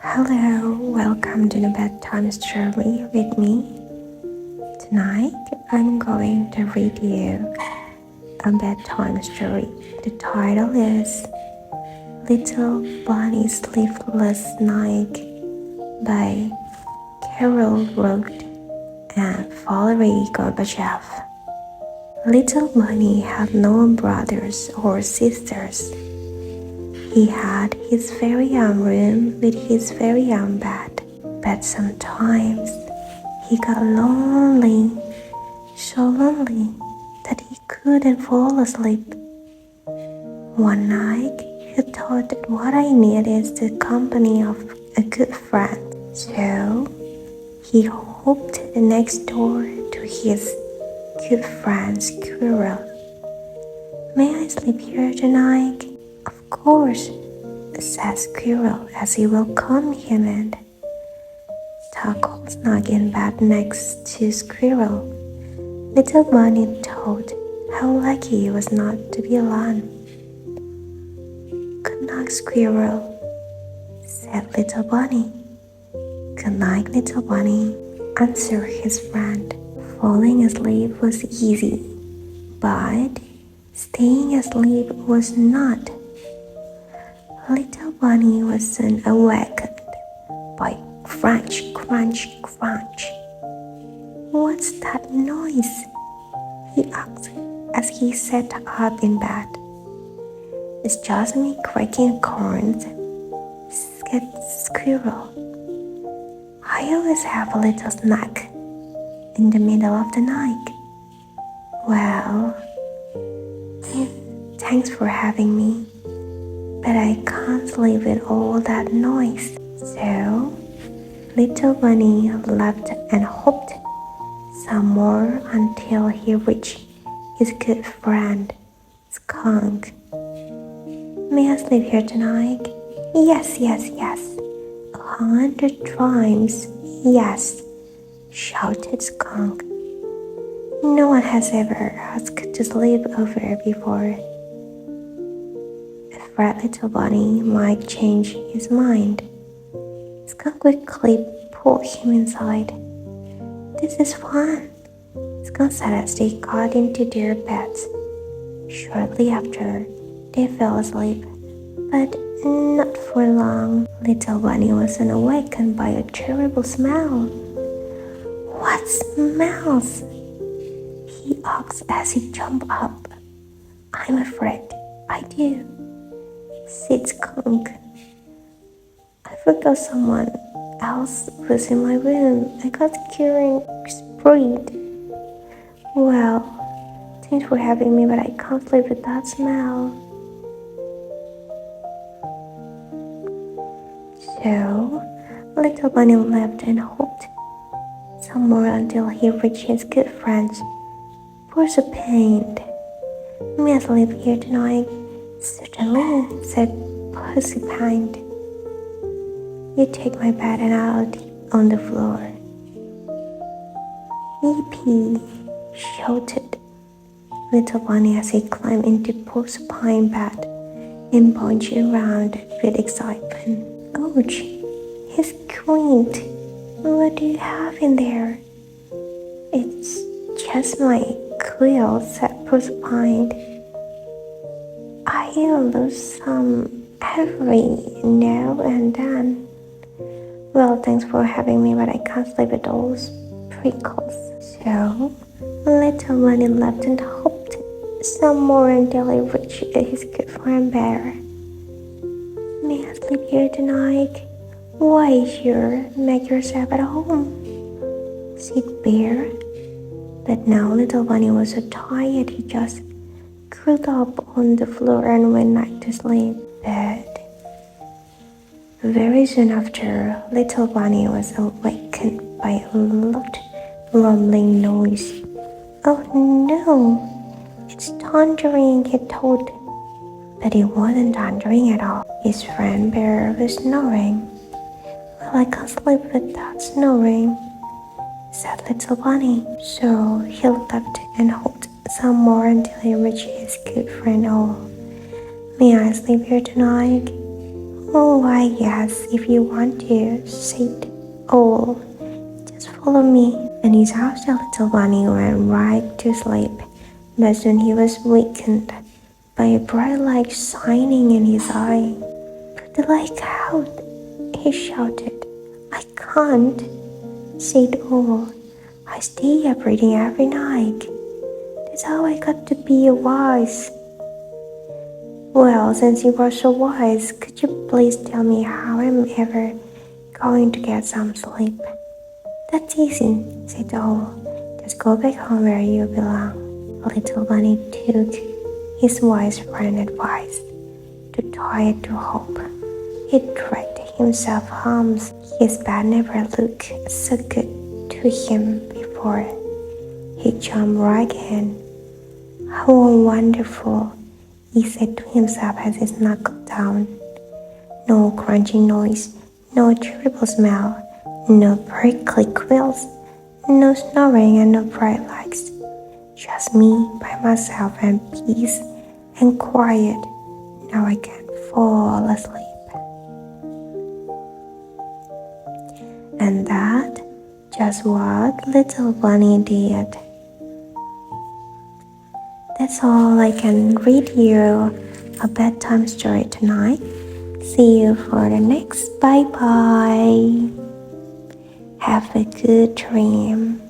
Hello, welcome to the Bedtime story with me. Tonight, I'm going to read you a bedtime story. The title is Little Bunny Sleepless Night by Roth and Valerie Gorbachev. Little Bunny had no brothers or sisters. He had his very own room with his very own bed, but sometimes he got lonely, so lonely that he couldn't fall asleep. One night, he thought that what I need is the company of a good friend. So, he hopped next door to his good friend Squirrel. "May I sleep here tonight?" "Of course," said Squirrel as he welcomed him in. Tuckle snug in bed next to Squirrel. Little Bunny thought how lucky he was not to be alone. "Good night, Squirrel," said Little Bunny. "Good night, Little Bunny," answered his friend. Falling asleep was easy, but staying asleep was not. Little Bunny was soon awakened by crunch, crunch, crunch. "What's that noise?" he asked as he sat up in bed. "It's just me cracking corns," said Squirrel. "I always have a little snack in the middle of the night." "Well, thanks for having me, but I can't sleep with all that noise." So, Little Bunny leapt and hopped some more until he reached his good friend, Skunk. "May I sleep here tonight?" Yes, 100 times yes," shouted Skunk. No one has ever asked to sleep over before. Afraid Little Bunny might change his mind, Skunk quickly pulled him inside. "This is fun," Skunk said as they got into their beds. Shortly after, they fell asleep, but not for long. Little Bunny was awakened by a terrible smell. "What smells?" he asked as he jumped up. "I'm afraid I do," said Skunk. "I forgot someone else was in my room. I got scared and sprayed." "Well, thanks for having me, but I can't sleep with that smell." So, Little Bunny left and hopped some more until he reached his good friends, Porcupine. "May I sleep here tonight?" "Certainly," said Porcupine. "You take my bed and I'll sleep on the floor." "Yippee!" shouted Little Bunny as he climbed into Porcupine's bed and bounced around with excitement. "Ouch! He's quaint. What do you have in there?" "It's just my quill," said Porcupine. "I lose some every now and then." "Well, thanks for having me, but I can't sleep with those prickles." So, Little Bunny left and hopped some more until he reached his good friend Bear. "May I sleep here tonight?" "Why, sure, make yourself at home," said Bear. But now Little Bunny was so tired he just curled up on the floor and went back to sleep. But very soon after, Little Bunny was awakened by a loud rumbling noise. "Oh no, it's thundering," he thought. But it wasn't thundering at all. His friend Bear was snoring. "Well, I can't sleep with that snoring," said Little Bunny. So he leapt and hopped some more until he reached his good friend Owl. "May I sleep here tonight?" Oh, why yes, if you want to, said Owl. Just follow me. And his house the little bunny went right to sleep. But soon he was wakened by a bright light shining in his eye. Put the light out, he shouted. I can't, said Owl. I stay up reading every night. That's how I got to be wise. Well, since you are so wise, could you please tell me how I'm ever going to get some sleep? That's easy, said the owl. Just go back home where you belong. Little bunny took his wise friend's advice to try to hope. He dragged himself home. His bed never looked so good to him before. He jumped right in. How wonderful, he said to himself as he snuggled down. No crunching noise, no terrible smell, no prickly quills, no snoring and no bright lights. Just me by myself and peace and quiet. Now I can fall asleep. And that just what little bunny did. That's all I can read you a bedtime story tonight. See you for the next. Bye bye. Have a good dream.